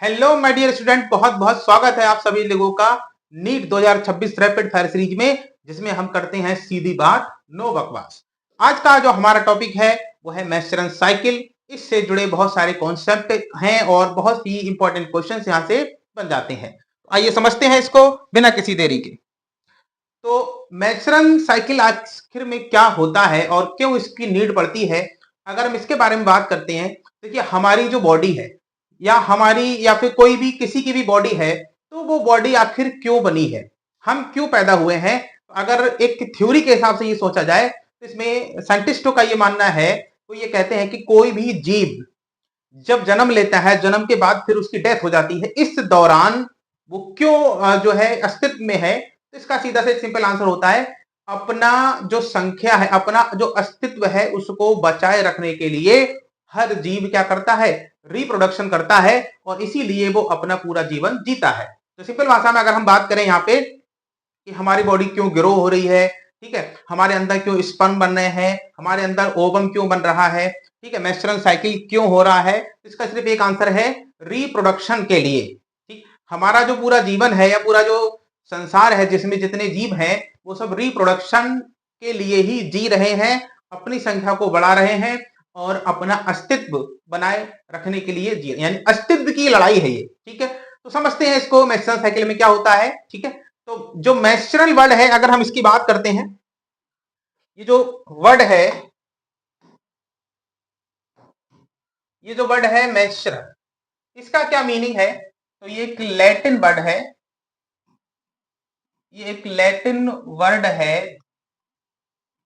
Hello my dear student, बहुत बहुत स्वागत है आप सभी लोगों का नीट 2026 रैपिड फायर सीरीज में, जिसमें हम करते हैं सीधी बात नो बकवास। आज का जो हमारा टॉपिक है वो है मेंस्ट्रुअल साइकिल। इससे जुड़े बहुत सारे कॉन्सेप्ट हैं और बहुत ही इंपॉर्टेंट क्वेश्चंस यहां से बन जाते हैं। आइए समझते हैं इसको बिना किसी देरी के। तो मेंस्ट्रुअल साइकिल आखिर में क्या होता है और क्यों इसकी नीड पड़ती है, अगर हम इसके बारे में बात करते हैं। देखिए, हमारी जो बॉडी है या हमारी या फिर कोई भी किसी की भी बॉडी है, तो वो बॉडी आखिर क्यों बनी है, हम क्यों पैदा हुए हैं। अगर एक थ्योरी के हिसाब से ये सोचा जाए तो इसमें साइंटिस्टों का ये मानना है, वो ये कहते हैं कि कोई भी जीव जब जन्म लेता है, जन्म के बाद फिर उसकी डेथ हो जाती है, इस दौरान वो क्यों जो है अस्तित्व में है। तो इसका सीधा से सिंपल आंसर होता है, अपना जो संख्या है, अपना जो अस्तित्व है, उसको बचाए रखने के लिए हर जीव क्या करता है, रिप्रोडक्शन करता है, और इसीलिए वो अपना पूरा जीवन जीता है। तो सिंपल भाषा में अगर हम बात करें यहाँ पे कि हमारी बॉडी क्यों ग्रो हो रही है, ठीक है, हमारे अंदर क्यों स्पर्म बन रहे हैं, हमारे अंदर ओवम क्यों बन रहा है, ठीक है, मेंस्ट्रुअल साइकिल क्यों हो रहा है, इसका सिर्फ एक आंसर है, रिप्रोडक्शन के लिए। ठीक, हमारा जो पूरा जीवन है या पूरा जो संसार है जिसमें जितने जीव हैं, वो सब रिप्रोडक्शन के लिए ही जी रहे हैं, अपनी संख्या को बढ़ा रहे हैं और अपना अस्तित्व बनाए रखने के लिए जी, यानी अस्तित्व की लड़ाई है ये। ठीक है, तो समझते हैं इसको मेंस्ट्रुअल साइकिल में क्या होता है। ठीक है, तो जो मेंस्ट्रुअल वर्ड है, अगर हम इसकी बात करते हैं, ये जो वर्ड है, ये जो वर्ड है मेंस्ट्रुअल, इसका क्या मीनिंग है। तो ये एक लैटिन वर्ड है, ये एक लैटिन वर्ड है।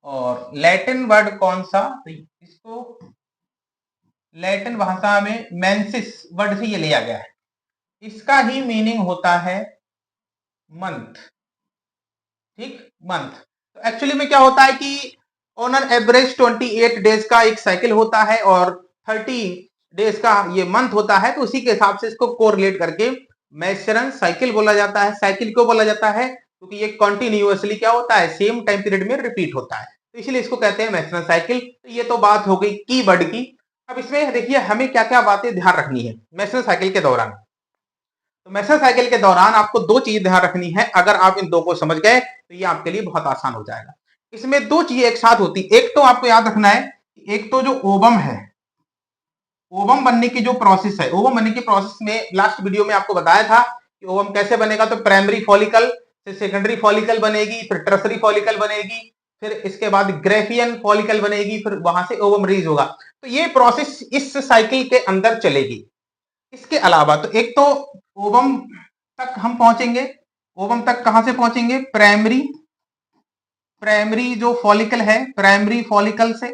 और लैटिन वर्ड कौन सा, तो इसको लैटिन भाषा में मेंसिस वर्ड से ये लिया गया है। इसका ही मीनिंग होता है मंथ। ठीक, मंथ। तो एक्चुअली में क्या होता है कि ऑन एन एवरेज 28 डेज का एक साइकिल होता है और 30 डेज का ये मंथ होता है। तो उसी के हिसाब से इसको कोरिलेट करके मेंस्ट्रुअल साइकिल बोला जाता है। साइकिल क्यों बोला जाता है, क्योंकि ये कंटिन्यूअसली क्या होता है, सेम टाइम पीरियड में रिपीट होता है, तो इसलिए इसको कहते हैं मेंस्ट्रुअल साइकिल। तो ये तो बात हो गई कीवर्ड की। अब इसमें देखिए हमें क्या क्या बातें ध्यान रखनी है मेंस्ट्रुअल साइकिल के दौरान। तो मेंस्ट्रुअल साइकिल के दौरान आपको दो चीज ध्यान रखनी है। अगर आप इन दो को समझ गए तो ये आपके लिए बहुत आसान हो जाएगा। इसमें दो चीजें एक साथ होती, एक तो आपको याद रखना है, एक तो जो ओवम है, ओवम बनने की जो प्रोसेस है, ओवम बनने की प्रोसेस में लास्ट वीडियो में आपको बताया था कि ओवम कैसे बनेगा। तो प्राइमरी फॉलिकल से सेकेंडरी फॉलिकल बनेगी, फिर टर्सरी फॉलिकल बनेगी, फिर इसके बाद ग्रेफियन फॉलिकल बनेगी, फिर वहां से ओवम रिलीज होगा। तो ये प्रोसेस इस साइकिल के अंदर चलेगी। इसके अलावा तो एक तो ओवम तक हम पहुंचेंगे, ओवम तक कहां से पहुंचेंगे, प्राइमरी, प्राइमरी जो फॉलिकल है, प्राइमरी फॉलिकल से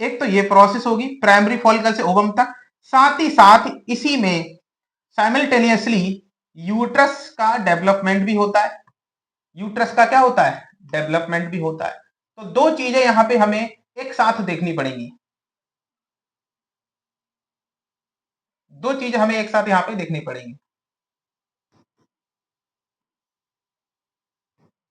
एक तो ये प्रोसेस होगी प्राइमरी फॉलिकल से ओवम तक। साथ ही साथ इसी में साइमल्टेनियसली यूट्रस का डेवलपमेंट भी होता है। यूट्रस का क्या होता है, डेवलपमेंट भी होता है। तो दो चीजें यहां पे हमें एक साथ देखनी पड़ेगी, दो चीजें हमें एक साथ यहां पे देखनी पड़ेगी।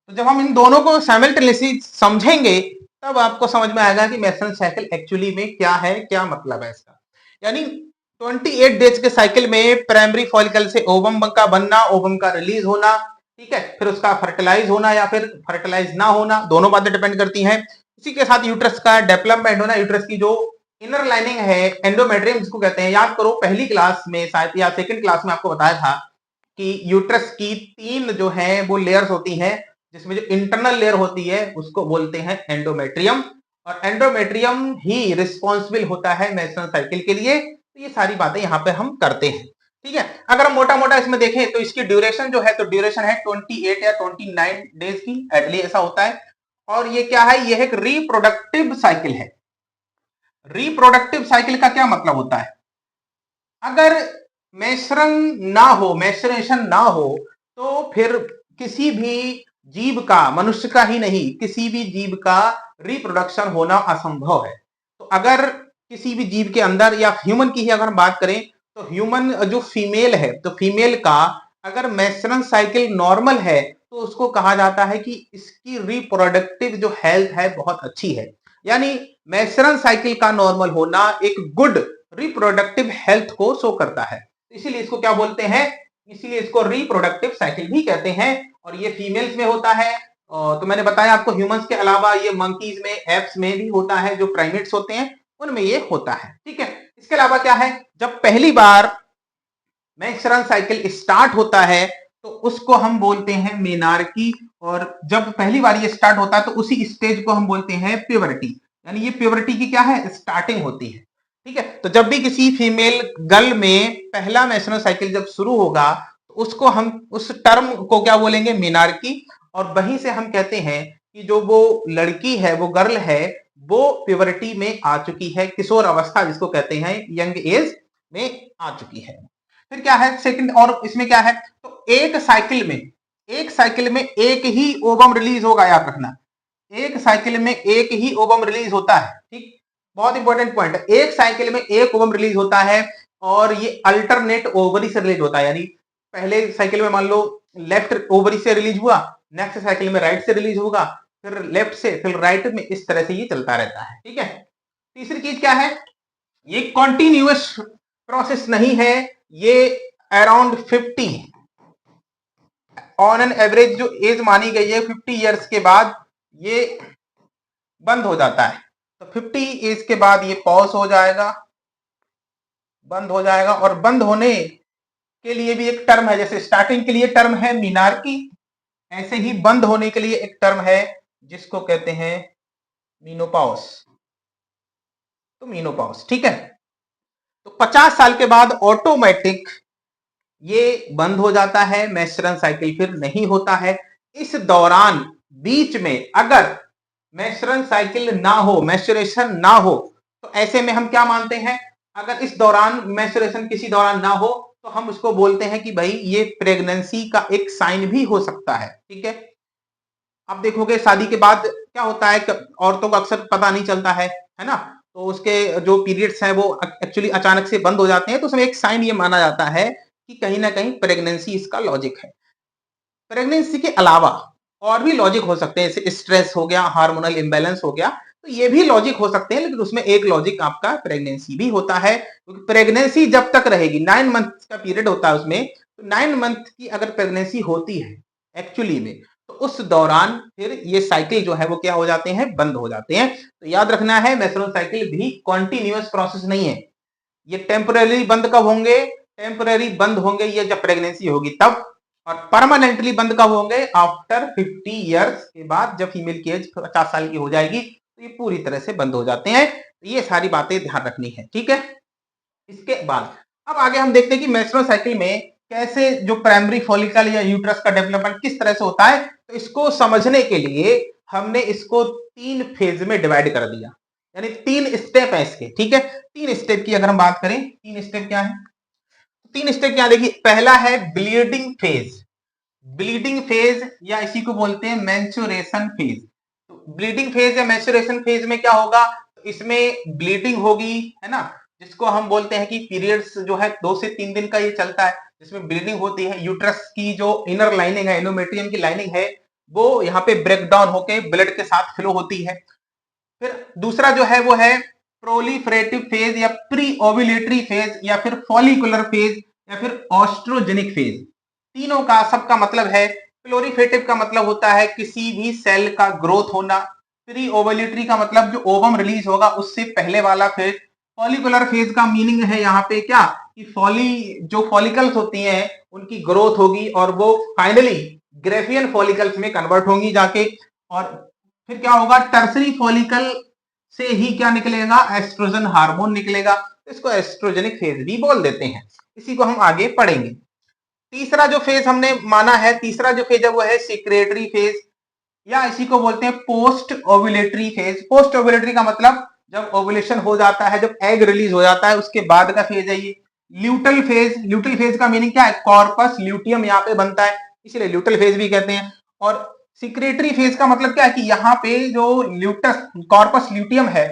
तो जब हम इन दोनों को साइमल्टेनियसली समझेंगे तब आपको समझ में आएगा कि मेंस्ट्रुअल साइकिल एक्चुअली में क्या है, क्या मतलब है इसका। यानी 28 डेज के साइकिल में प्राइमरी फॉलिकल से ओवम का बनना, ओवम का रिलीज होना, ठीक है, फिर उसका फर्टिलाइज होना या फिर फर्टिलाइज ना होना, दोनों बातें डिपेंड करती हैं। इसी के साथ यूट्रस का डेवलपमेंट होना, यूट्रस की जो इनर लाइनिंग है, एंडोमेट्रियम जिसको कहते हैं, याद करो पहली क्लास में शायद या सेकंड क्लास में आपको बताया था कि यूट्रस की तीन जो है वो लेयर्स होती हैं, जिसमें जो इंटरनल लेयर होती है उसको बोलते हैं एंडोमेट्रियम, और एंडोमेट्रियम ही रिस्पॉन्सिबल होता है मेंस्ट्रुअल साइकिल के लिए। तो ये सारी बातें यहाँ पे हम करते हैं। ठीक है, अगर हम मोटा मोटा इसमें देखें तो इसकी ड्यूरेशन जो है, तो ड्यूरेशन है 28 या 29 डेज की, एटली ऐसा होता है। और ये क्या है, ये एक रिप्रोडक्टिव साइकिल है। रिप्रोडक्टिव साइकिल का क्या मतलब होता है, अगर मेंस्ट्रुअल ना हो, मेंस्ट्रुएशन ना हो, तो फिर किसी भी जीव का, मनुष्य का ही नहीं, किसी भी जीव का रिप्रोडक्शन होना असंभव है। तो अगर किसी भी जीव के अंदर या ह्यूमन की ही अगर हम बात करें, तो ह्यूमन जो फीमेल है, तो फीमेल का अगर मेंस्ट्रुअल साइकिल नॉर्मल है तो उसको कहा जाता है कि इसकी रिप्रोडक्टिव जो हेल्थ है बहुत अच्छी है। यानी मेंस्ट्रुअल साइकिल का नॉर्मल होना एक गुड रिप्रोडक्टिव हेल्थ को शो करता है। इसीलिए इसको क्या बोलते हैं, इसीलिए इसको रिप्रोडक्टिव साइकिल भी कहते हैं। और ये फीमेल्स में होता है। तो मैंने बताया आपको ह्यूमंस के अलावा ये मंकीज में, एप्स में भी होता है, जो प्राइमेट्स होते हैं उनमें ये होता है। ठीक है, इसके अलावा क्या है, जब पहली बार मेंस्ट्रुअल साइकिल स्टार्ट होता है तो उसको हम बोलते हैं मेनार्की। और जब पहली बार ये स्टार्ट होता है तो उसी स्टेज को हम बोलते हैं प्यूबर्टी। यानी ये प्यूबर्टी की क्या है, स्टार्टिंग होती है। ठीक है, तो जब भी किसी फीमेल गर्ल में पहला मेंस्ट्रुअल साइकिल जब शुरू होगा तो उसको हम, उस टर्म को क्या बोलेंगे, मेनार्की। और वहीं से हम कहते हैं कि जो वो लड़की है, वो गर्ल है, वो प्यूबर्टी में आ चुकी है, किशोर अवस्था जिसको कहते हैं, यंग एज में आ चुकी है। फिर क्या है सेकंड, और इसमें क्या है, तो एक साइकिल में एक ही ओवम रिलीज होगा, याद रखना, एक साइकिल में एक ही ओवम रिलीज होता है। ठीक, बहुत इंपॉर्टेंट पॉइंट है, एक साइकिल में एक ओवम रिलीज होता है और ये अल्टरनेट ओवरी से रिलीज होता है। यानी पहले साइकिल में मान लो लेफ्ट ओवरी से रिलीज हुआ, नेक्स्ट साइकिल में राइट से रिलीज होगा, फिर लेफ्ट से, फिर राइट में, इस तरह से ये चलता रहता है। ठीक है, तीसरी चीज क्या है, ये कॉन्टिन्यूअस प्रोसेस नहीं है, ये अराउंड 50 ऑन एन एवरेज जो एज मानी गई है 50 ईयर्स के बाद ये बंद हो जाता है। तो 50 एज के बाद ये पॉज हो जाएगा, बंद हो जाएगा। और बंद होने के लिए भी एक टर्म है, जैसे स्टार्टिंग के लिए टर्म है मीनार्की, ऐसे ही बंद होने के लिए एक टर्म है जिसको कहते हैं मीनोपॉज। तो मीनोपॉज, ठीक है। तो 50 साल के बाद ऑटोमेटिक ये बंद हो जाता है, मेंस्ट्रुअल साइकिल फिर नहीं होता है। इस दौरान बीच में अगर मेंस्ट्रुअल साइकिल ना हो, मेंस्ट्रुएशन ना हो, तो ऐसे में हम क्या मानते हैं, अगर इस दौरान मेंस्ट्रुएशन किसी दौरान ना हो तो हम उसको बोलते हैं कि भाई ये प्रेगनेंसी का एक साइन भी हो सकता है। ठीक है, आप देखोगे शादी के बाद क्या होता है, औरतों को अक्सर पता नहीं चलता है ना, तो उसके जो पीरियड्स हैं वो एक्चुअली अचानक से बंद हो जाते हैं, तो उसमें एक साइन ये माना जाता है कि कहीं ना कहीं प्रेगनेंसी इसका लॉजिक है। प्रेगनेंसी के अलावा और भी लॉजिक हो सकते हैं, जैसे स्ट्रेस हो गया, हार्मोनल इम्बैलेंस हो गया, तो ये भी लॉजिक हो सकते हैं, लेकिन उसमें एक लॉजिक आपका प्रेगनेंसी भी होता है, क्योंकि प्रेगनेंसी जब तक रहेगी, 9 मंथ का पीरियड होता है उसमें, तो 9 मंथ की अगर प्रेगनेंसी होती है एक्चुअली में, तो उस दौरान फिर ये साइकिल जो है वो क्या हो जाते हैं, बंद हो जाते हैं। तो याद रखना है, मेंस्ट्रुअल साइकिल भी कॉन्टिन्यूअस प्रोसेस नहीं है, ये टेम्पररी बंद कब होंगे, टेम्पररी बंद होंगे ये जब प्रेगनेंसी होगी तब, और परमानेंटली बंद कब होंगे, आफ्टर 50 ईयर्स के बाद, जब फीमेल की एज 50 साल की हो जाएगी तो ये पूरी तरह से बंद हो जाते हैं। तो ये सारी बातें ध्यान रखनी है। ठीक है, इसके बाद अब आगे हम देखते हैं कि मेंस्ट्रुअल साइकिल में कैसे जो प्राइमरी फॉलिकल या यूट्रस का डेवलपमेंट किस तरह से होता है। तो इसको समझने के लिए हमने इसको 3 फेज में डिवाइड कर दिया, यानी 3 स्टेप है इसके। ठीक है, 3 स्टेप की अगर हम बात करें, 3 स्टेप क्या है, 3 स्टेप क्या, देखिए पहला है ब्लीडिंग फेज। ब्लीडिंग फेज या इसी को बोलते हैं मेंस्ट्रुएशन फेज। तो ब्लीडिंग फेज या मेंस्ट्रुएशन फेज में क्या होगा, तो इसमें ब्लीडिंग होगी, है ना, जिसको हम बोलते हैं कि पीरियड्स जो है 2 से 3 दिन का ये चलता है, जिसमें ब्लीडिंग होती है। यूट्रस की जो इनर लाइनिंग है, एंडोमेट्रियम की लाइनिंग है, वो यहाँ पे ब्रेक डाउन होके ब्लड के साथ फ्लो होती है। फिर दूसरा जो है वो है प्रोलिफरेटिव फेज या प्री ओव्यूलेटरी फेज या फिर फॉलिकुलर फेज या फिर ऑस्ट्रोजेनिक फेज। तीनों का सबका मतलब है, प्लोरिफेटिव का मतलब होता है किसी भी सेल का ग्रोथ होना, प्री ओवुलेटरी का मतलब जो ओवम रिलीज होगा उससे पहले वाला फेज, फॉलिकुलर फेज का मीनिंग है यहाँ पे क्या, कि जो फॉलिकल्स होती हैं उनकी ग्रोथ होगी और वो फाइनली ग्रेफियन फॉलिकल्स में कन्वर्ट होंगी जाके, और फिर क्या होगा, टर्सरी फॉलिकल से ही क्या निकलेगा, एस्ट्रोजन हार्मोन निकलेगा, इसको एस्ट्रोजेनिक फेज भी बोल देते हैं। इसी को हम आगे पढ़ेंगे। तीसरा जो फेज हमने माना है, तीसरा जो फेज है वो है सिक्रेटरी फेज या इसी को बोलते हैं post ovulatory phase. Post ovulatory का मतलब जब ओव्यूलेशन हो जाता है, जब एग रिलीज हो जाता है उसके बाद का फेज है ये। ल्यूटल फेज, ल्यूटल फेज का मीनिंग क्या है, कॉर्पस ल्यूटियम यहाँ पे बनता है, इसलिए ल्यूटल फेज भी कहते हैं। और सिक्रेटरी फेज का मतलब क्या है, कि यहाँ पे जो ल्यूटस कॉर्पस ल्यूटियम है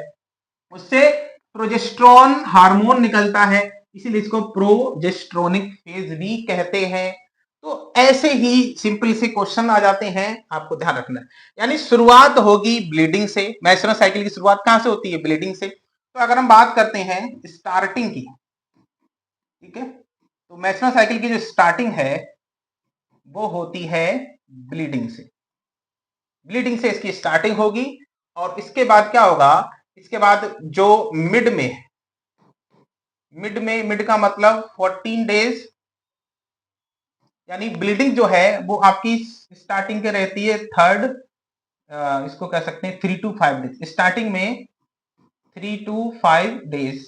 उससे प्रोजेस्ट्रॉन हार्मोन निकलता है, इसीलिए इसको प्रोजेस्ट्रोनिक फेज भी कहते हैं। तो ऐसे ही सिंपल से क्वेश्चन आ जाते हैं, आपको ध्यान रखना है। यानी शुरुआत होगी ब्लीडिंग से, मेंस्ट्रुअल साइकिल की शुरुआत कहां से होती है, ब्लीडिंग से। तो अगर हम बात करते हैं स्टार्टिंग की, ठीक है, तो मेंस्ट्रुअल साइकिल की जो स्टार्टिंग है वो होती है ब्लीडिंग से। ब्लीडिंग से इसकी स्टार्टिंग होगी और इसके बाद क्या होगा, इसके बाद जो मिड का मतलब 14 डेज, यानी ब्लीडिंग जो है वो आपकी स्टार्टिंग के रहती है थर्ड, इसको कह सकते हैं 3 to 5 डेज। स्टार्टिंग में 3 to 5 डेज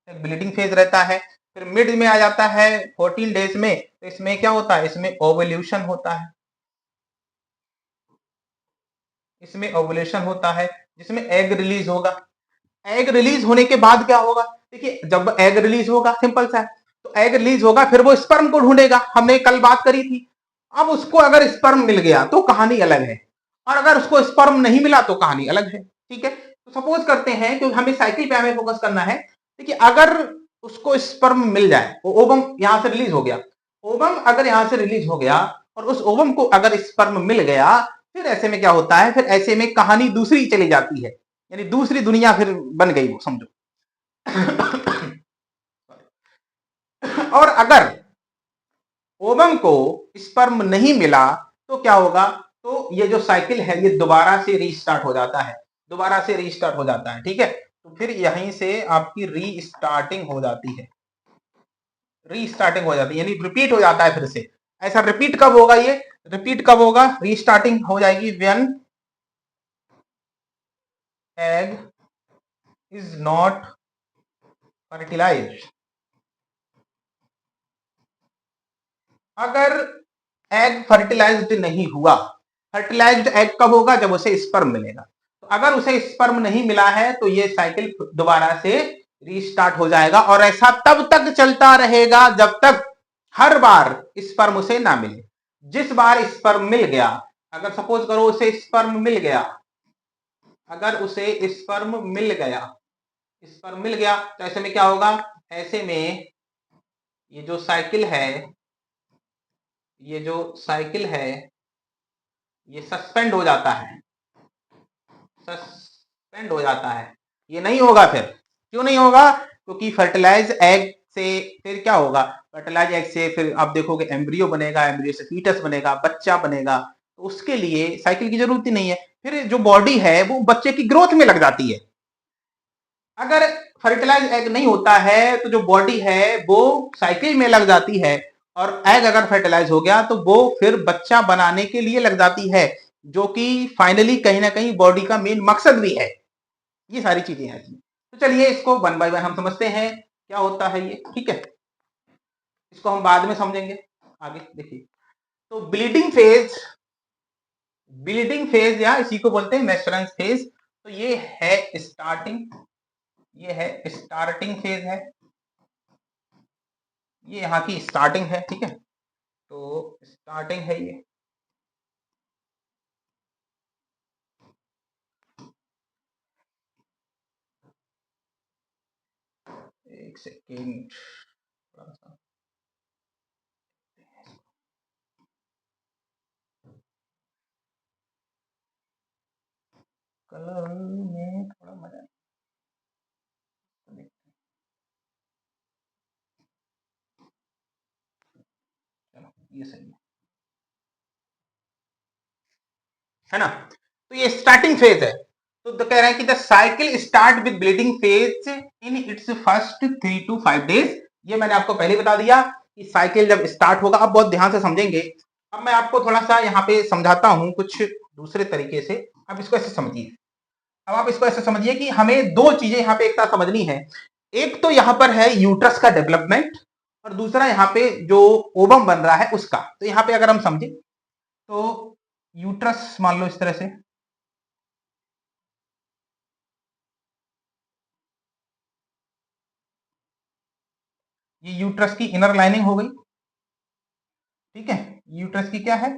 तक ब्लीडिंग फेज रहता है। फिर मिड में आ जाता है 14 डेज में, तो इसमें क्या होता है, इसमें ओवुलेशन होता है। इसमें ओवुलेशन होता है जिसमें एग रिलीज होगा। एग रिलीज होने के बाद क्या होगा, देखिए जब एग रिलीज होगा, सिंपल सा है, तो एग रिलीज होगा, फिर वो स्पर्म को ढूंढेगा, हमने कल बात करी थी। अब उसको अगर स्पर्म मिल गया तो कहानी अलग है, और अगर उसको स्पर्म नहीं मिला तो कहानी अलग है। ठीक है, तो सपोज करते हैं कि हमें साइकिल पे हमें फोकस करना है। देखिए अगर उसको स्पर्म मिल जाए, वो ओवम यहां से रिलीज हो गया, ओवम अगर यहां से रिलीज हो गया और उस ओवम को अगर स्पर्म मिल गया, फिर ऐसे में क्या होता है, फिर ऐसे में कहानी दूसरी चली जाती है, यानी दूसरी दुनिया फिर बन गई वो, समझो। और अगर ओवम को स्पर्म नहीं मिला तो क्या होगा, तो ये जो साइकिल है ये दोबारा से रीस्टार्ट हो जाता है, दोबारा से रीस्टार्ट हो जाता है। ठीक है, तो फिर यहीं से आपकी रीस्टार्टिंग हो जाती है, रीस्टार्टिंग हो जाती है, यानी रिपीट हो जाता है फिर से। ऐसा रिपीट कब होगा, ये रिपीट कब होगा, रीस्टार्टिंग हो जाएगी when egg is not fertilized. अगर एग फर्टिलाइज्ड नहीं हुआ, फर्टिलाइज्ड एग कब होगा, जब उसे स्पर्म मिलेगा। तो अगर उसे स्पर्म नहीं मिला है तो ये साइकिल दोबारा से रीस्टार्ट हो जाएगा, और ऐसा तब तक चलता रहेगा जब तक हर बार स्पर्म उसे ना मिले। जिस बार स्पर्म मिल गया, अगर सपोज करो उसे स्पर्म मिल गया, अगर उसे स्पर्म मिल गया, स्पर्म मिल गया, तो ऐसे में क्या होगा, ऐसे में ये जो साइकिल है, ये जो साइकिल है ये सस्पेंड हो जाता है, सस्पेंड हो जाता है। ये नहीं होगा फिर, क्यों नहीं होगा, क्योंकि फर्टिलाइज एग से फिर क्या होगा, फर्टिलाइज एग से फिर आप देखोगे एम्ब्रियो बनेगा, एम्ब्रियो से फीटस बनेगा, बच्चा बनेगा, तो उसके लिए साइकिल की जरूरत ही नहीं है। फिर जो बॉडी है वो बच्चे की ग्रोथ में लग जाती है। अगर फर्टिलाइज एग नहीं होता है तो जो बॉडी है वो साइकिल में लग जाती है, और एग अगर फर्टिलाइज हो गया तो वो फिर बच्चा बनाने के लिए लग जाती है, जो कि फाइनली कहीं ना कहीं बॉडी का मेन मकसद भी है। ये सारी चीजें हैं इसमें। तो चलिए इसको वन बाय वन हम समझते हैं क्या होता है ये। ठीक है, इसको हम बाद में समझेंगे आगे। देखिए, तो ब्लीडिंग फेज या इसी को बोलते हैं मेंस्ट्रुएशन फेज। तो ये है स्टार्टिंग, ये है स्टार्टिंग फेज है, ये यहाँ की स्टार्टिंग है। ठीक है, तो स्टार्टिंग है ये। एक सेकेंड, थोड़ा सा कलर में थोड़ा मजा, चलो ये सही है ना। तो ये स्टार्टिंग फेज है। तो कह रहे हैं कि the cycle start with bleeding phase in its first 3 to 5 days. ये मैंने आपको पहले बता दिया कि साइकिल जब स्टार्ट होगा, अब बहुत ध्यान से समझेंगे। अब मैं आपको थोड़ा सा यहाँ पे समझाता हूँ कुछ दूसरे तरीके से। अब इसको ऐसे समझिए, अब आप इसको ऐसे समझिए कि हमें दो चीजें यहाँ पे एक साथ समझनी है। एक तो यहाँ पर है यूट्रस का डेवलपमेंट, और दूसरा यहाँ पे जो ओवम बन रहा है उसका। तो यहाँ पे अगर हम समझे तो यूट्रस मान लो इस तरह से, ये यूट्रस की इनर लाइनिंग हो गई। ठीक है, यूट्रस की क्या है,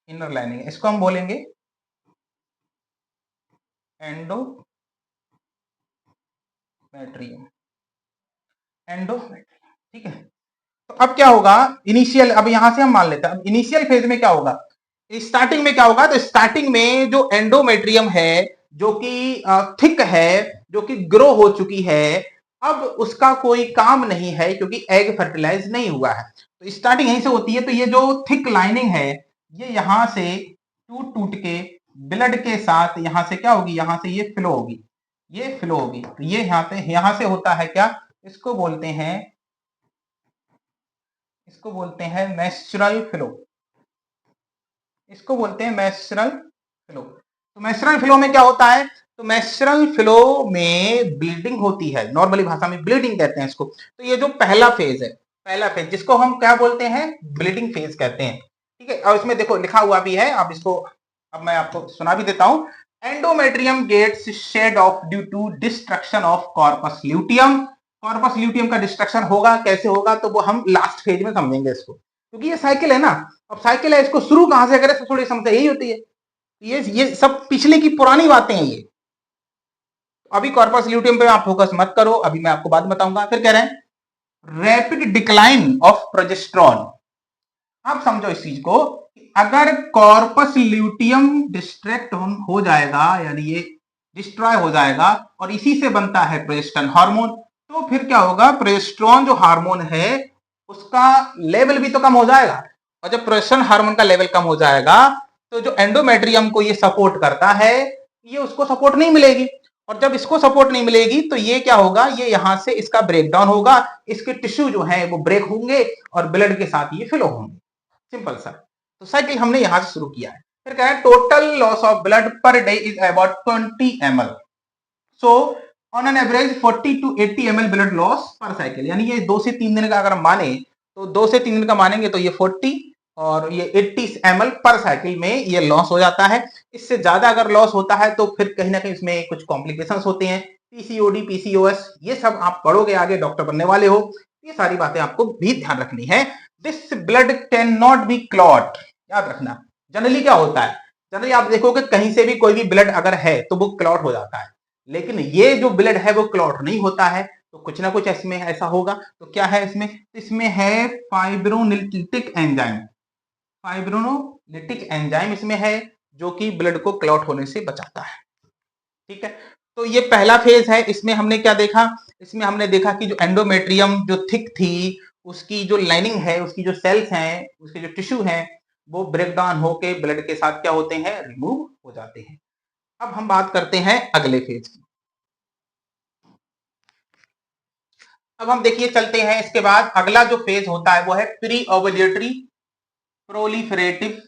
इनर लाइनिंग है। इसको हम बोलेंगे एंडोमेट्रियम, एंडोमेट्रियम। ठीक है, तो अब क्या होगा, इनिशियल, अब यहां से हम मान लेते हैं, अब इनिशियल फेज में क्या होगा, स्टार्टिंग में क्या होगा, तो स्टार्टिंग में जो एंडोमेट्रियम है, जो कि थिक है, जो कि ग्रो हो चुकी है, अब उसका कोई काम नहीं है क्योंकि एग फर्टिलाइज नहीं हुआ है। तो स्टार्टिंग यहीं से होती है। तो ये जो थिक लाइनिंग है ये यहां से टूट टूट के ब्लड के साथ यहां से क्या होगी, यहां से ये फ्लो होगी, ये फ्लो होगी। तो ये यहां से होता है क्या, इसको बोलते हैं, इसको बोलते हैं मेस्ट्रुअल फ्लो, इसको बोलते हैं मेस्ट्रुअल फ्लो। तो मेस्ट्रुअल फ्लो में क्या होता है, तो मेस्ट्रुअल फ्लो में ब्लीडिंग होती है, नॉर्मली भाषा में ब्लीडिंग कहते हैं इसको। तो ये जो पहला फेज है, पहला फेज जिसको हम क्या बोलते हैं, ब्लीडिंग फेज कहते हैं। ठीक है, और इसमें देखो लिखा हुआ भी है, अब इसको अब मैं आपको सुना भी देता हूं। Endometrium gets shed off due to destruction of corpus luteum. Corpus luteum का डिस्ट्रक्शन होगा, कैसे होगा, तो वो हम लास्ट फेज में समझेंगे इसको, क्योंकि ये साइकिल है ना। अब साइकिल है, इसको शुरू कहां से करें, थोड़ी समस्या यही होती है। ये सब पिछले की पुरानी बातें हैं ये। अभी कॉर्पस ल्यूटियम पे आप फोकस मत करो, अभी मैं आपको बात बताऊंगा। फिर कह रहे हैं रैपिड डिक्लाइन ऑफ प्रोजेस्टेरॉन। आप समझो इस चीज को, अगर कॉर्पस ल्यूटियम डिस्ट्रैक्ट हो जाएगा, यानी ये डिस्ट्रॉय हो जाएगा और इसी से बनता है प्रोजेस्टेरॉन हार्मोन, तो फिर क्या होगा, प्रोजेस्टेरॉन जो हार्मोन है उसका लेवल भी तो कम हो जाएगा। और जब प्रोजेस्टेरॉन हार्मोन का लेवल कम हो जाएगा तो जो एंडोमेट्रियम को ये सपोर्ट करता है ये उसको सपोर्ट नहीं मिलेगी। और जब इसको सपोर्ट नहीं मिलेगी तो ये क्या होगा, ये यहां से इसका ब्रेकडाउन होगा, इसके टिश्यू जो है वो ब्रेक होंगे और ब्लड के साथ ये फ्लो होंगे। सिंपल सा। तो साइकिल हमने यहां से शुरू किया है। फिर कह रहे हैं total loss of blood per day is about 20 ml। So on an average 40 to 80 ml blood loss पर साइकिल, यानी ये 2 से 3 दिन का अगर हम माने तो 2 से 3 दिन का मानेंगे तो ये 40 और ये 80 ml पर साइकिल में ये लॉस हो जाता है। इससे ज्यादा अगर लॉस होता है तो फिर कहीं ना कहीं इसमें कुछ कॉम्प्लिकेशंस होते हैं, पीसीओडी, पीसीओएस, ये सब आप पढ़ोगे, आगे डॉक्टर बनने वाले हो, ये सारी बातें आपको भी ध्यान रखनी है। This blood can not be clot, याद रखना। जनरली क्या होता है, जनरली आप देखोगे कहीं से भी कोई भी ब्लड अगर है तो वो क्लॉट हो जाता है, लेकिन ये जो ब्लड है वो क्लॉट नहीं होता है। तो कुछ ना कुछ इसमें ऐसा होगा। तो क्या है इसमें, इसमें है फाइब्रोनिलिटिक एंजाइम, फाइब्रोनोलिटिक एंजाइम इसमें है जो कि ब्लड को क्लॉट होने से बचाता है। ठीक है, तो ये पहला फेज है। इसमें हमने क्या देखा, इसमें हमने देखा कि जो एंडोमेट्रियम जो थिक थी उसकी जो लाइनिंग है, उसकी जो सेल्स हैं, उसके जो टिश्यू हैं वो ब्रेक डाउन होके ब्लड के साथ क्या होते हैं, रिमूव हो जाते हैं। अब हम बात करते हैं अगले फेज की। अब हम देखिए चलते हैं, इसके बाद अगला जो फेज होता है वो है pre ovulatory proliferative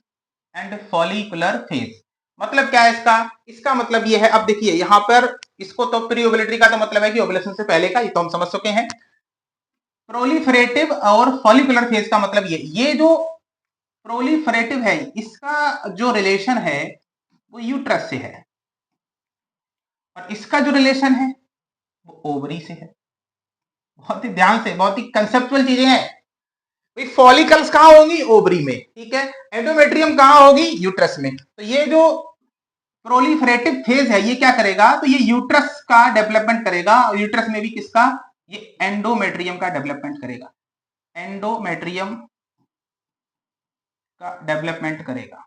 and follicular phase. मतलब क्या है इसका, इसका मतलब ये है, अब देखिए यहां पर इसको तो प्री ओवुलेटरी का तो मतलब है कि ओवुलेशन से पहले का, ये तो हम समझ चुके हैं। प्रोलिफरेटिव और फॉलिकुलर फेज का मतलब ये जो प्रोलिफरेटिव है इसका जो रिलेशन है वो यूट्रस से है और इसका जो रिलेशन है वो ओवरी से है। बहुत ही ध्यान से, बहुत ही कंसेप्चुअल चीजें हैं। फॉलिकल्स कहां होंगी, ओवरी में, ठीक है। एंडोमेट्रियम कहां होगी, यूट्रस में। तो ये जो प्रोलिफरेटिव फेज है ये क्या करेगा, तो ये यूट्रस का डेवलपमेंट करेगा और यूट्रस में भी किसका, ये एंडोमेट्रियम का डेवलपमेंट करेगा, एंडोमेट्रियम का डेवलपमेंट करेगा।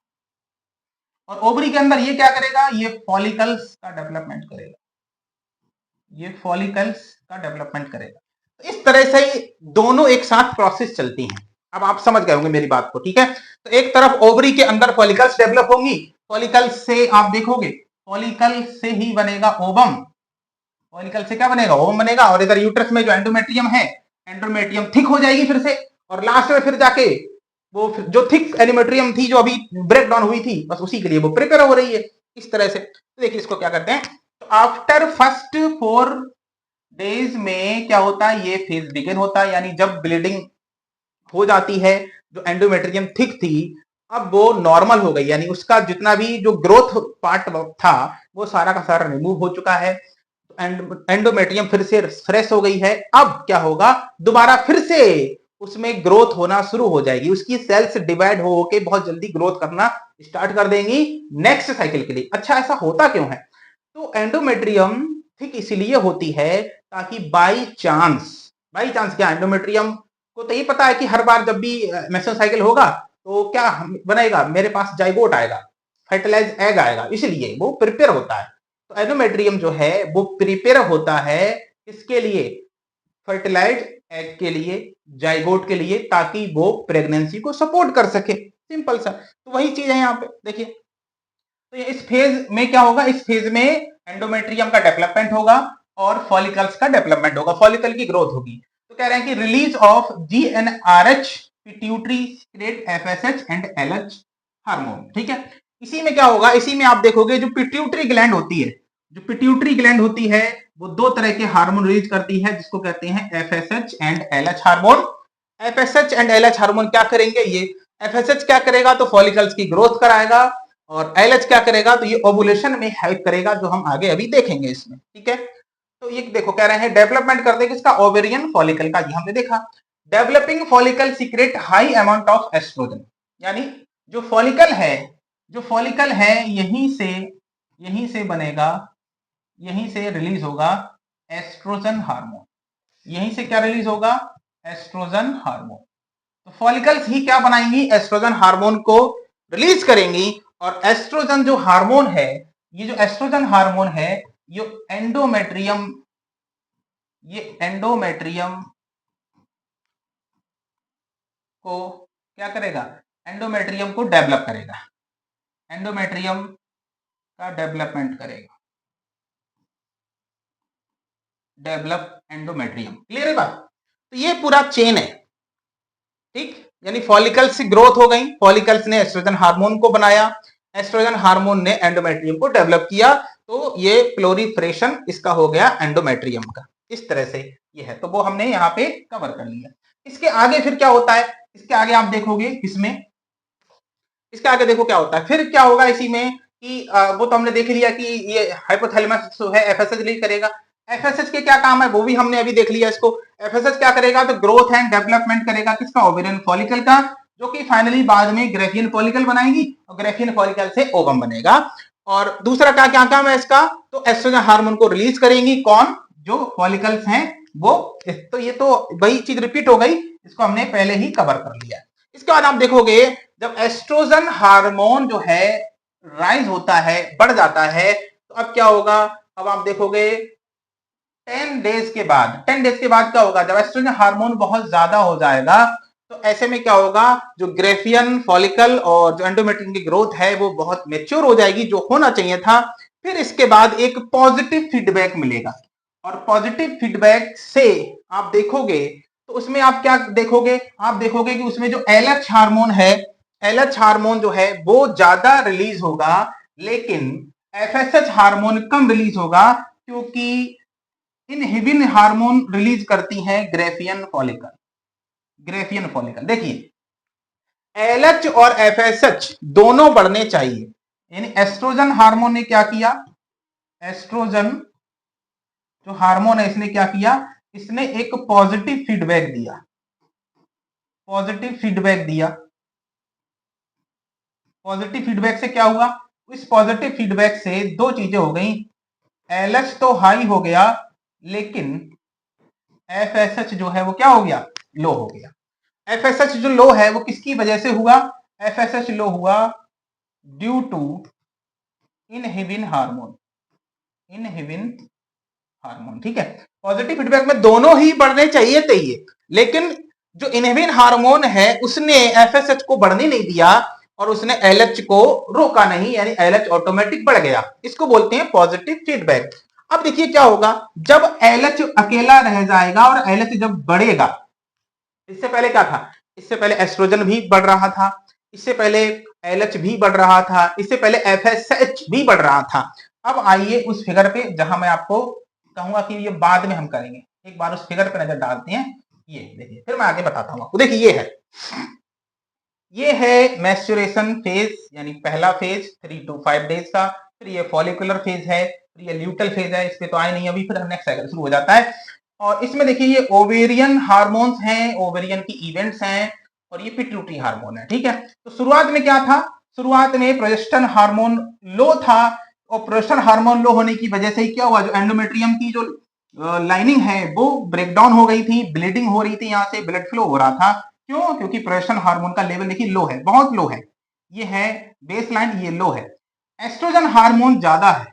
और ओवरी के अंदर ये क्या करेगा, ये फॉलिकल्स का डेवलपमेंट करेगा, ये फॉलिकल्स का डेवलपमेंट करेगा। तो इस तरह से दोनों एक साथ प्रोसेस चलती हैं। अब आप समझ गए होंगे मेरी बात को, ठीक है। तो एक तरफ ओवरी के अंदर फॉलिकल्स डेवलप होंगी, फॉलिकल्स से आप देखोगे, फॉलिकल से ही बनेगा ओवम, फॉलिकल से क्या बनेगा, ओवम बनेगा। और इधर यूट्रस में जो एंडोमेट्रियम है, एंडोमेट्रियम थिक हो जाएगी फिर से, और लास्ट में फिर जाके वो जो थिक एंडोमेट्रियम थी जो अभी ब्रेक डाउन हुई थी, बस उसी के लिए वो प्रिपेयर हो रही है इस तरह से। तो देखिए इसको क्या करते हैं, तो आफ्टर फर्स्ट 4 डेज में क्या होता है, ये फेज बिगिन होता है, यानी जब ब्लीडिंग हो जाती है, जो एंडोमेट्रियम थिक थी अब वो नॉर्मल हो गई, यानी उसका जितना भी जो ग्रोथ पार्ट था वो सारा का सारा रिमूव हो चुका है। एंडोमेट्रियम फिर से फ्रेश हो गई है। अब क्या होगा, दोबारा फिर से उसमें ग्रोथ होना शुरू हो जाएगी, उसकी सेल्स डिवाइड हो के बहुत जल्दी ग्रोथ करना स्टार्ट कर देंगी नेक्स्ट साइकिल के लिए। अच्छा ऐसा होता क्यों है, तो एंडोमेट्रियम ठीक इसलिए होती है ताकि बाई चांस क्या, एंडोमेट्रियम को तो ये पता है कि हर बार जब भी मेंस्ट्रुअल साइकिल होगा तो क्या बनेगा, मेरे पास जाइगोट आएगा, फर्टिलाइज एग आएगा, इसलिए वो प्रिपेयर होता है। तो एंडोमेट्रियम जो है वो प्रिपेयर होता है किसके लिए, फर्टिलाइज्ड एग के लिए, जाइगोट के लिए, ताकि वो प्रेगनेंसी को सपोर्ट कर सके। सिंपल सा। तो वही चीज है यहाँ पे देखिए। तो ये इस फेज में क्या होगा, इस फेज में एंडोमेट्रियम का डेवलपमेंट होगा और फॉलिकल्स का डेवलपमेंट होगा, फॉलिकल की ग्रोथ होगी। तो कह रहे हैं कि release of GnRH pituitary secret FSH and LH hormone. ठीक है, इसी में क्या होगा, इसी में आप देखोगे जो पिट्यूटरी ग्लैंड होती है, जो पिट्यूटरी ग्लैंड होती है वो दो तरह के हार्मोन रिलीज करती है, जिसको कहते हैं FSH and LH hormone. FSH and LH hormone क्या करेंगे, ये एफएसएच क्या करेगा तो फॉलिकल्स की ग्रोथ कराएगा, और एलएच क्या करेगा तो ये ओवुलेशन में हेल्प करेगा, जो हम आगे अभी देखेंगे इसमें। ठीक है, तो ये देखो कह रहे हैं डेवलपमेंट करते हैं किसका, ओवेरियन फॉलिकल का। ये हमने देखा। Developing follicle secret high amount of oestrogen, यानी जो फॉलिकल है, जो फॉलिकल है यहीं से बनेगा, यहीं से रिलीज होगा एस्ट्रोजन हार्मोन। यहीं से क्या रिलीज होगा, एस्ट्रोजन हार्मोन। तो फॉलिकल्स ही क्या बनाएंगी, एस्ट्रोजन हार्मोन को रिलीज करेंगी। और एस्ट्रोजन जो हार्मोन है, ये जो एस्ट्रोजन हार्मोन है, ये एंडोमेट्रियम को क्या करेगा, एंडोमेट्रियम को डेवलप करेगा, एंडोमेट्रियम का डेवलपमेंट करेगा, डेवलप एंडोमेट्रियम। क्लियर है बात। तो ये पूरा चेन है। ठीक, यानी फॉलिकल्स से ग्रोथ हो गई, फॉलिकल्स ने एस्ट्रोजन हार्मोन को बनाया, एस्ट्रोजन हार्मोन ने एंडोमेट्रियम को डेवलप किया, तो ये प्लोरीफ्रेशन इसका हो गया एंडोमेट्रियम का। इस तरह से ये है, तो वो हमने यहाँ पे कवर कर लिया। इसके आगे फिर क्या होता है, इसके आगे आप देखोगे इसमें, इसके आगे देखो क्या होता है, फिर क्या होगा इसी में कि वो तो हमने देख लिया कि ये हाइपोथैलेमस है एफएसएच रिलीज करेगा। एफएसएच के क्या काम है वो भी हमने अभी देख लिया इसको। एफएसएच क्या करेगा तो ग्रोथ एंड डेवलपमेंट करेगा किसका, ओवेरियन फॉलिकल का, जो कि फाइनली बाद में ग्रेफियन फॉलिकल बनाएगी और ग्रेफियन फॉलिकल से ओवम बनेगा। और दूसरा क्या क्या काम है इसका, तो एस्ट्रोजन हार्मोन को रिलीज करेंगी, कौन, जो फॉलिकल्स हैं वो। तो ये तो वही चीज रिपीट हो गई, इसको हमने पहले ही कवर कर लिया। इसके बाद आप देखोगे जब एस्ट्रोजन हार्मोन जो है राइज होता है, बढ़ जाता है, तो अब क्या होगा, अब आप देखोगे 10 डेज के बाद, 10 डेज के बाद क्या होगा, जब एस्ट्रोजन हार्मोन बहुत ज्यादा हो जाएगा, तो ऐसे में क्या होगा, जो ग्रेफियन फॉलिकल और जो एंडोमेट्रियम की ग्रोथ है वो बहुत मेच्योर हो जाएगी, जो होना चाहिए था। फिर इसके बाद एक पॉजिटिव फीडबैक मिलेगा, और पॉजिटिव फीडबैक से आप देखोगे तो उसमें आप क्या देखोगे, आप देखोगे कि उसमें जो एलएच हार्मोन है, एलएच हार्मोन जो है वो ज्यादा रिलीज होगा, लेकिन एफएसएच हार्मोन कम रिलीज होगा, क्योंकि इनहिबिन हार्मोन रिलीज करती है ग्रेफियन फॉलिकल। ग्रेफियन फॉलिकल देखिए, एलएच और एफएसएच दोनों बढ़ने चाहिए, यानी एस्ट्रोजन हार्मोन ने क्या किया, एस्ट्रोजन जो हार्मोन है इसने क्या किया, इसने एक पॉजिटिव फीडबैक दिया, पॉजिटिव फीडबैक दिया। पॉजिटिव फीडबैक से क्या हुआ, इस पॉजिटिव फीडबैक से दो चीजें हो गई, एलएच तो हाई हो गया, लेकिन एफएसएच जो है वो क्या हो गया, लो हो गया। एफएसएच जो लो है वो किसकी वजह से हुआ, एफएसएच लो हुआ due to inhibin hormone, inhibin hormone. ठीक है, पॉजिटिव फीडबैक में दोनों ही बढ़ने चाहिए थे, लेकिन जो इनहिबिन हार्मोन है उसने एफएसएच को बढ़ने नहीं दिया और उसने एलएच को रोका नहीं, यानी एलएच ऑटोमेटिक बढ़ गया। इसको बोलते हैं पॉजिटिव फीडबैक। अब देखिए क्या होगा, जब एलएच अकेला रह जाएगा और एलएच जब बढ़ेगा, इससे पहले क्या था, इससे पहले एस्ट्रोजन भी बढ़ रहा था, इससे पहले एलएच भी बढ़ रहा था, इससे पहले एफएसएच भी बढ़ रहा था। अब आइए उस फिगर पे, जहां मैं आपको कहूंगा कि ये बाद में हम करेंगे, एक बार उस फिगर पे नजर डालते हैं। ये देखिए, फिर मैं आगे बताता हूं आपको। देखिए ये है मैच्योरेशन फेज, यानी पहला फेज 3 to 5 डेज का, फिर ये फॉलिकुलर फेज है, फिर ये ल्यूटल फेज है, इस पे तो आए नहीं अभी, फिर नेक्स्ट साइकिल शुरू हो जाता है। और इसमें देखिए ये ओवेरियन हार्मोन्स हैं, ओवेरियन की इवेंट्स हैं, और ये पिट्यूटरी हार्मोन है। ठीक है, तो शुरुआत में क्या था, शुरुआत में प्रोजेस्टेरोन हार्मोन लो था, और प्रोजेस्टेरोन हार्मोन लो होने की वजह से क्या हुआ, जो एंडोमेट्रियम की जो लाइनिंग है वो ब्रेकडाउन हो गई थी, ब्लीडिंग हो रही थी, यहाँ से ब्लड फ्लो हो रहा था। क्यों, क्योंकि प्रोजेस्टेरोन हार्मोन का लेवल देखिए लो है, बहुत लो है, ये है बेसलाइन, ये लो है। एस्ट्रोजन हार्मोन ज्यादा है,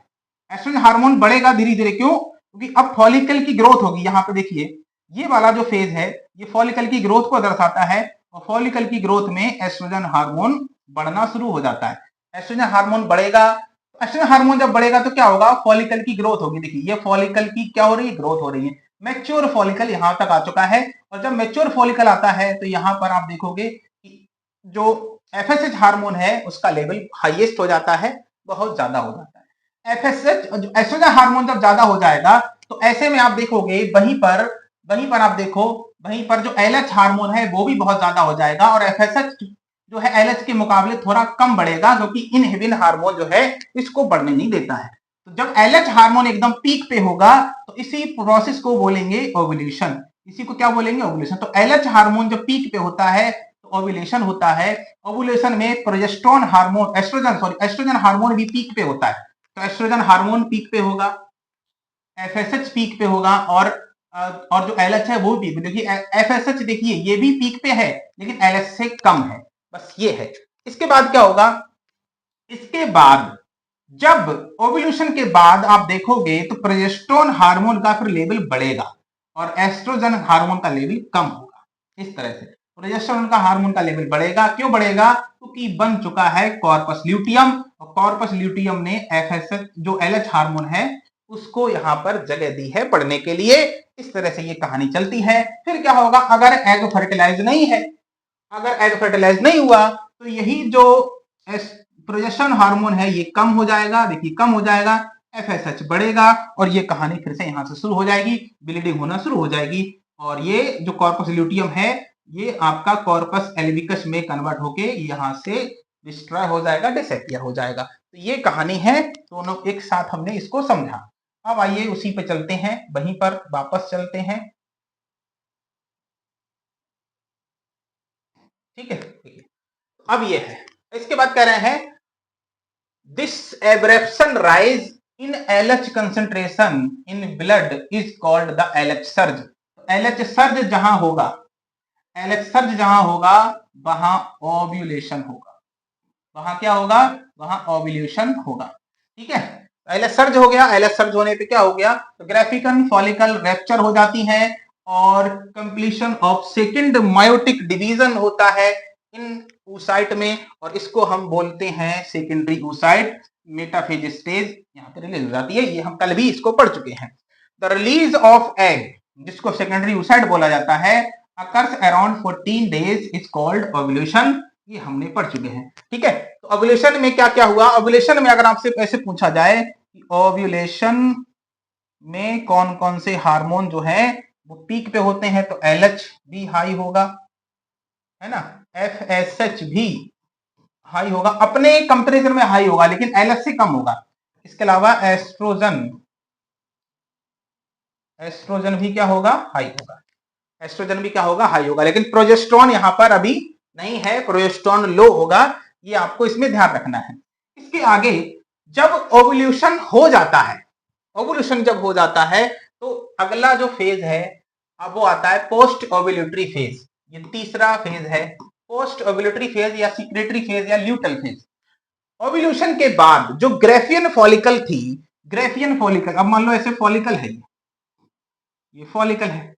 एस्ट्रोजन हार्मोन बढ़ेगा धीरे धीरे, क्यों, क्योंकि अब फॉलिकल की ग्रोथ होगी। यहाँ पे देखिए ये वाला जो फेज है ये फॉलिकल की ग्रोथ को दर्शाता है, और फॉलिकल की ग्रोथ में एस्ट्रोजन हार्मोन बढ़ना शुरू हो जाता है। एस्ट्रोजन हार्मोन बढ़ेगा, एस्ट्रोजन हार्मोन जब बढ़ेगा तो क्या होगा, फॉलिकल की ग्रोथ होगी। देखिए ये फॉलिकल की क्या हो रही है, ग्रोथ हो रही है। मैच्योर फॉलिकल यहां तक आ चुका है, और जब मैच्योर फॉलिकल आता है तो यहां पर आप देखोगे कि जो एफएसएच हार्मोन है उसका लेवल हाईएस्ट हो जाता है, बहुत ज्यादा हो जाता है। एफएसएच एस्ट्रोजन हार्मोन जब ज्यादा हो जाएगा तो ऐसे में आप देखोगे वहीं पर आप देखो, वहीं पर जो एलएच हार्मोन है वो भी बहुत ज्यादा हो जाएगा, और एफएसएच जो है एलएच के मुकाबले थोड़ा कम बढ़ेगा, क्योंकि इनहिबिन हार्मोन जो है इसको बढ़ने नहीं देता है। तो जब एलएच हार्मोन एकदम पीक पे होगा तो इसी प्रोसेस को बोलेंगे ओव्यूलेशन। इसी को क्या बोलेंगे, ओव्यूलेशन। तो एलएच हार्मोन जब पीक पे होता है तो ओव्यूलेशन होता है। ओव्यूलेशन में प्रोजेस्टेरोन हार्मोन, एस्ट्रोजन हार्मोन भी पीक पे होता है। तो एस्ट्रोजन हार्मोन पीक पे होगा, एफएसएच पीक पे होगा, और जो एलएच है वो भी देखिए, एफएसएच देखिए ये भी पीक पे है लेकिन एलएच से कम है, बस ये है। इसके बाद क्या होगा, इसके बाद जब ओव्यूलेशन के बाद आप देखोगे तो प्रोजेस्टेरोन हार्मोन का फिर लेवल बढ़ेगा और एस्ट्रोजन हार्मोन का लेवल कम होगा। इस तरह से प्रोजेस्टेरोन का हार्मोन का लेवल बढ़ेगा। क्यों बढ़ेगा, क्योंकि बन चुका है कॉर्पस ल्यूटियम, और कॉर्पस ल्यूटियम ने एफएसएच जो एलएच हार्मोन है उसको यहां पर जगह दी है बढ़ने के लिए। इस तरह से ये कहानी चलती है। फिर क्या होगा, अगर एग फर्टिलाइज नहीं है, अगर एग फर्टिलाइज नहीं हुआ तो यही जो प्रोजेस्टेरोन हार्मोन है ये कम हो जाएगा। देखिए कम हो जाएगा, एफएसएच बढ़ेगा, और ये कहानी फिर से यहां से शुरू हो जाएगी, ब्लीडिंग होना शुरू हो जाएगी, और ये जो कॉर्पस ल्यूटियम है ये आपका कॉर्पस एल्विकस में कन्वर्ट होके यहां से डिस्ट्रॉय हो जाएगा, डिसअपियर हो जाएगा। तो ये कहानी है, दोनों एक साथ हमने इसको समझा। अब आइए उसी पे चलते हैं, वहीं पर वापस चलते हैं। ठीक है, अब ये है, इसके बाद कह रहे हैं this abruption rise in LH concentration in blood is called the LH surge. LH surge जहां होगा, एलएच सर्ज जहां होगा वहां ओव्यूलेशन होगा। वहां क्या होगा, वहां ओव्यूलेशन होगा। ठीक है, एलएच सर्ज हो गया। एलएच सर्ज होने पे क्या हो गया, तो ग्राफिकन फॉलिकल रैप्चर हो जाती है और completion of second meiotic division होता है इन oocyte में, और इसको हम बोलते हैं सेकेंडरी oocyte। मेटाफेज स्टेज यहाँ पे रिलीज हो जाती है, ये हम कल भी इसको पढ़ चुके हैं। द रिलीज ऑफ एग, जिसको सेकेंडरी oocyte बोला जाता है, occurs around 14 days is called ovulation. ये हमने पढ़ चुके हैं। ठीक है, तो ओव्यूलेशन में क्या क्या हुआ, ओव्यूलेशन में अगर आपसे ऐसे पूछा जाए कि ओव्यूलेशन में कौन कौन से हार्मोन जो है वो पीक पे होते हैं, तो एलएच भी हाई होगा, है ना, एफएसएच भी हाई होगा, अपने कंपैरिजन में हाई होगा लेकिन एलएच से कम होगा। इसके अलावा एस्ट्रोजन, एस्ट्रोजन भी क्या होगा, हाई होगा। एस्ट्रोजन भी क्या होगा, हाई होगा, लेकिन प्रोजेस्टेरोन यहां पर अभी नहीं है, प्रोजेस्टेरोन लो होगा। ये आपको इसमें ध्यान रखना है। इसके आगे जब ओव्यूलेशन हो जाता है, ओव्यूलेशन जब हो जाता है तो अगला जो फेज है अब वो आता है पोस्ट ओव्यूलेटरी फेज। ये तीसरा फेज है, पोस्ट ओव्यूलेटरी फेज या सिक्रेटरी फेज या ल्यूटल फेज। ओव्यूलेशन के बाद जो ग्रेफियन फॉलिकल थी, ग्रेफियन फॉलिकल, अब मान लो ऐसे फॉलिकल है, ये फॉलिकल है,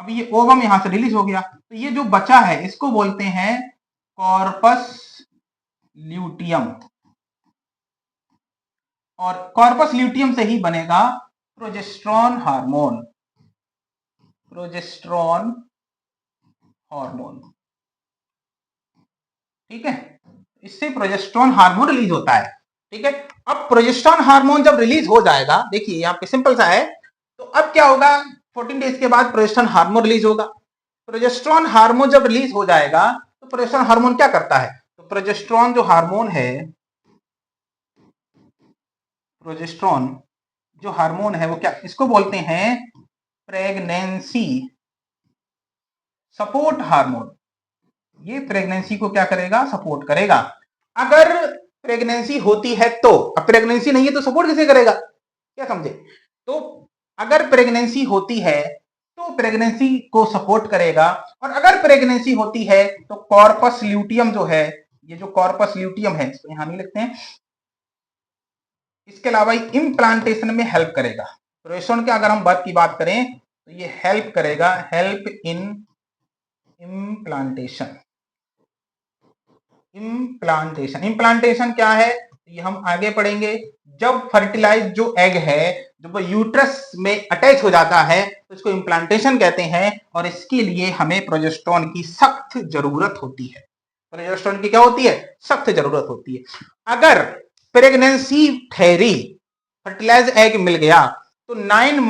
अब ये ओवम यहां से रिलीज हो गया, तो ये जो बचा है इसको बोलते हैं कॉर्पस ल्यूटियम, और कॉर्पस ल्यूटियम से ही बनेगा प्रोजेस्टेरोन हार्मोन, प्रोजेस्टेरोन हार्मोन। ठीक है, इससे प्रोजेस्टेरोन हार्मोन रिलीज होता है। ठीक है, अब प्रोजेस्टेरोन हार्मोन जब रिलीज हो जाएगा, देखिए यहाँ पे सिंपल सा है, तो अब क्या होगा, 14 डेज के बाद प्रोजेस्टेरोन हार्मोन रिलीज होगा। प्रोजेस्टेरोन हार्मोन जब रिलीज हो जाएगा तो प्रोजेस्टेरोन हार्मोन क्या करता है, तो प्रोजेस्टेरोन जो हार्मोन है, प्रोजेस्टेरोन जो हार्मोन है वो क्या, इसको बोलते हैं प्रेगनेंसी सपोर्ट हार्मोन। ये प्रेगनेंसी को क्या करेगा, सपोर्ट करेगा। अगर प्रेगनेंसी होती है तो, अब प्रेगनेंसी नहीं है तो सपोर्ट किसे करेगा, क्या समझे, तो अगर प्रेगनेंसी होती है तो प्रेगनेंसी को सपोर्ट करेगा, और अगर प्रेगनेंसी होती है तो कॉर्पस ल्यूटियम जो है, ये जो कॉर्पस ल्यूटियम है इसको यहां नहीं लिखते हैं, इसके अलावा इम्प्लांटेशन में हेल्प करेगा। प्रोजेस्टेरोन के अगर हम बात करें तो ये हेल्प करेगा, हेल्प इन इम्प्लांटेशन। इम्प्लांटेशन क्या है ये हम आगे पढ़ेंगे। जब फर्टिलाइज जो एग है जब वो यूट्रस में अटैच हो जाता है तो इसको इम्प्लांटेशन कहते हैं, और इसके लिए हमें प्रोजेस्टेरोन की सख्त जरूरत होती है। प्रोजेस्टेरोन की क्या होती है? सख्त जरूरत होती है। अगर प्रेगनेंसी ठहरी, फर्टिलाइज एग मिल गया, तो 9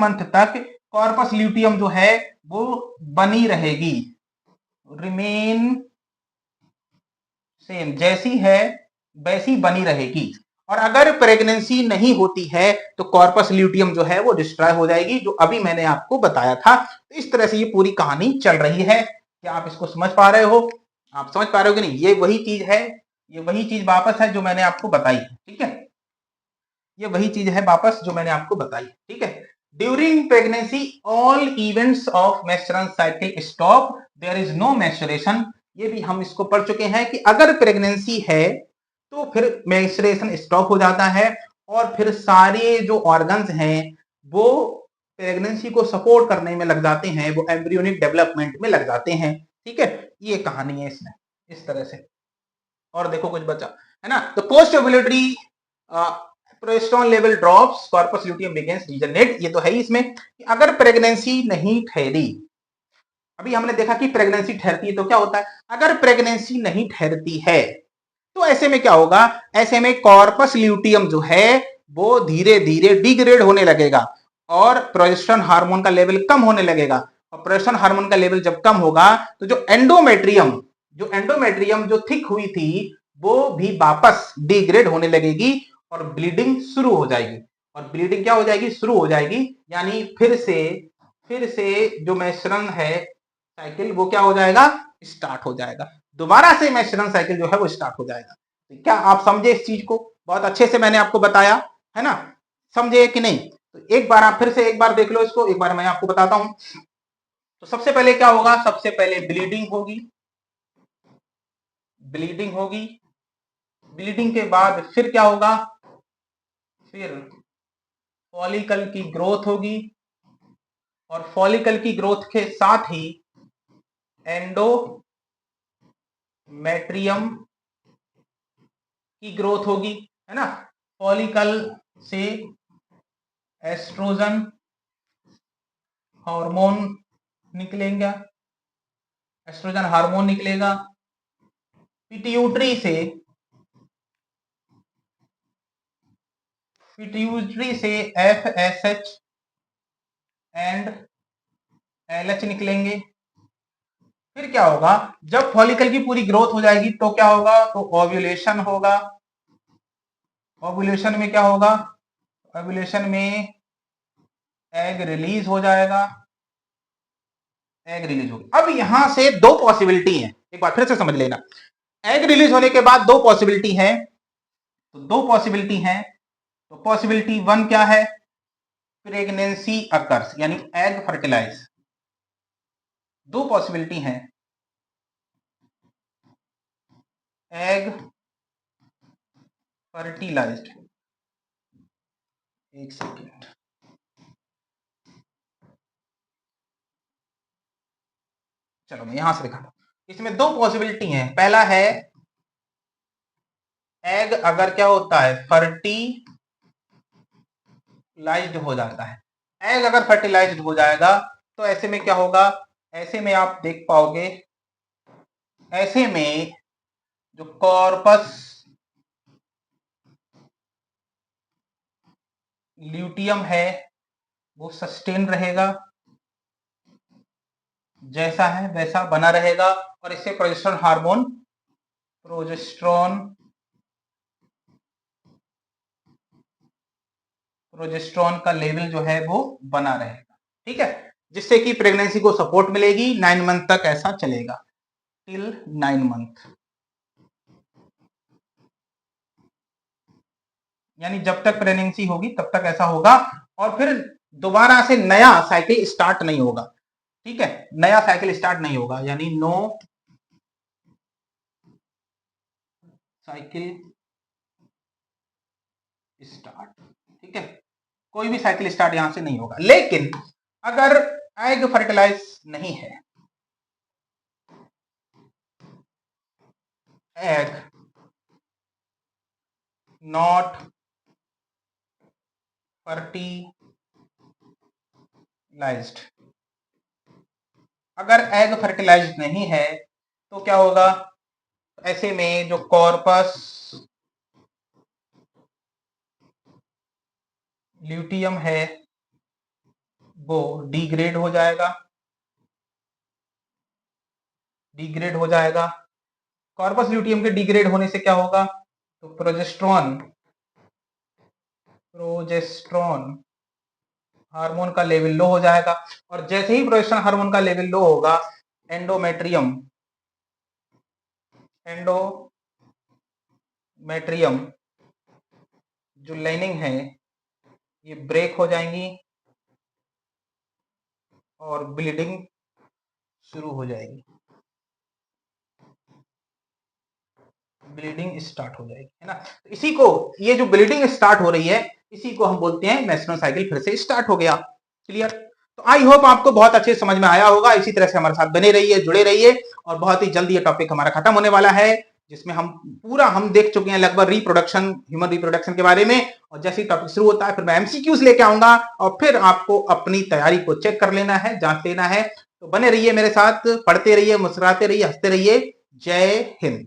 मंथ तक कॉर्पस ल्यूटियम जो है वो बनी रहेगी, रिमेन सेम, जैसी है वैसी बनी रहेगी। और अगर प्रेगनेंसी नहीं होती है तो कॉर्पस ल्यूटियम जो है वो डिस्ट्रॉय हो जाएगी, जो अभी मैंने आपको बताया था। तो इस तरह से ये पूरी कहानी चल रही है। क्या आप इसको समझ पा रहे हो? आप समझ पा रहे हो कि नहीं? ये वही चीज है, ये वही चीज वापस है जो मैंने आपको बताई है। ठीक है, ये वही चीज है वापस जो मैंने आपको बताई। ठीक है, during pregnancy all events of menstrual cycle stop, there is no menstruation. ये भी हम इसको पढ़ चुके हैं कि अगर प्रेगनेंसी है तो फिर मेंस्ट्रुएशन स्टॉप हो जाता है, और फिर सारे जो ऑर्गन्स हैं वो प्रेगनेंसी को सपोर्ट करने में लग जाते हैं, वो एम्ब्रियोनिक डेवलपमेंट में लग जाते हैं। ठीक है, ये कहानी है इसमें इस तरह से। और देखो कुछ बचा है ना, तो post ovulatory progesterone level drops, corpus luteum begins regenerate. ये तो है ही इसमें कि अगर प्रेगनेंसी नहीं ठहरी, अभी हमने देखा कि प्रेगनेंसी ठहरती है तो क्या होता है, अगर प्रेगनेंसी नहीं ठहरती है तो ऐसे में क्या होगा, ऐसे में कॉर्पस ल्यूटियम जो है वो धीरे धीरे डिग्रेड होने लगेगा और प्रोजेस्टेरोन हार्मोन का लेवल कम होने लगेगा। और प्रोजेस्टेरोन हार्मोन का लेवल जब कम होगा तो जो एंडोमेट्रियम जो थिक हुई थी वो भी वापस डिग्रेड होने लगेगी और ब्लीडिंग शुरू हो जाएगी। और ब्लीडिंग क्या हो जाएगी? शुरू हो जाएगी, यानी फिर से जो मेंस्ट्रुअल है साइकिल वो क्या हो जाएगा? स्टार्ट हो जाएगा। दोबारा से मेंस्ट्रुअल साइकिल जो है वो स्टार्ट हो जाएगा। तो क्या आप समझे इस चीज को? बहुत अच्छे से मैंने आपको बताया है ना, समझे कि नहीं? तो एक बार आप फिर से एक बार देख लो इसको, एक बार मैं आपको बताता हूं। तो सबसे पहले क्या होगा? सबसे पहले ब्लीडिंग होगी, ब्लीडिंग के बाद फिर क्या होगा? फिर फॉलिकल की ग्रोथ होगी, और फॉलिकल की ग्रोथ के साथ ही एंडोमेट्रियम की ग्रोथ होगी, है ना। फॉलिकल से एस्ट्रोजन हार्मोन निकलेगा, पिट्यूटरी से FSH एंड LH निकलेंगे। फिर क्या होगा? जब फॉलिकल की पूरी ग्रोथ हो जाएगी तो क्या होगा? तो ओव्यूलेशन होगा। ओव्यूलेशन में क्या होगा? ओव्यूलेशन में एग रिलीज हो जाएगा, एग रिलीज होगी। अब यहां से दो पॉसिबिलिटी है, एक बार फिर से समझ लेना। एग रिलीज होने के बाद दो पॉसिबिलिटी है, तो दो पॉसिबिलिटी है। तो पॉसिबिलिटी वन क्या है? प्रेगनेंसी अकर्स, यानी एग फर्टिलाइज। दो पॉसिबिलिटी है, एग फर्टिलाइज्ड। एक सेकेंड, चलो मैं यहां से दिखाता हूं। इसमें दो पॉसिबिलिटी है। पहला है एग अगर क्या होता है? फर्टिलाइज्ड हो जाता है। एग अगर फर्टिलाइज्ड हो जाएगा तो ऐसे में क्या होगा? ऐसे में आप देख पाओगे, ऐसे में जो कॉर्पस ल्यूटियम है वो सस्टेन रहेगा, जैसा है वैसा बना रहेगा, और इससे प्रोजेस्ट्रॉन का लेवल जो है वो बना रहेगा। ठीक है, जिससे कि प्रेगनेंसी को सपोर्ट मिलेगी। 9 मंथ तक ऐसा चलेगा, टिल 9 मंथ, यानी जब तक प्रेगनेंसी होगी तब तक ऐसा होगा, और फिर दोबारा से नया साइकिल स्टार्ट नहीं होगा। ठीक है, नया साइकिल स्टार्ट नहीं होगा, यानी नो साइकिल स्टार्ट। ठीक ठीक है, कोई भी साइकिल स्टार्ट यहां से नहीं होगा। लेकिन अगर एग फर्टिलाइज नहीं है, एग नॉट फर्टिलाइज्ड, अगर एग फर्टिलाइज्ड नहीं है तो क्या होगा, ऐसे में जो कॉर्पस ल्यूटियम है वो डिग्रेड हो जाएगा, डिग्रेड हो जाएगा। कॉर्पस ल्यूटियम के डिग्रेड होने से क्या होगा, तो प्रोजेस्टेरोन हार्मोन का लेवल लो हो जाएगा, और जैसे ही प्रोजेस्टेरोन हार्मोन का लेवल लो होगा, एंडोमेट्रियम जो लाइनिंग है ये ब्रेक हो जाएंगी और ब्लीडिंग शुरू हो जाएगी, ब्लीडिंग स्टार्ट हो जाएगी, है ना। तो इसी को, ये जो ब्लीडिंग स्टार्ट हो रही है, इसी को हम बोलते हैं मेंस्ट्रुअल साइकिल फिर से स्टार्ट हो गया। क्लियर। तो आई होप आपको बहुत अच्छे समझ में आया होगा। इसी तरह से हमारे साथ बने रहिए, जुड़े रहिए, और बहुत ही जल्दी ये टॉपिक हमारा खत्म होने वाला है, जिसमें हम देख चुके हैं लगभग रिप्रोडक्शन, ह्यूमन रिप्रोडक्शन के बारे में। और जैसे ही टॉपिक शुरू होता है फिर मैं एमसीक्यूज लेके आऊंगा, और फिर आपको अपनी तैयारी को चेक कर लेना है, जांच लेना है। तो बने रहिए मेरे साथ, पढ़ते रहिए, मुस्कुराते रहिए, हंसते रहिए। जय हिंद।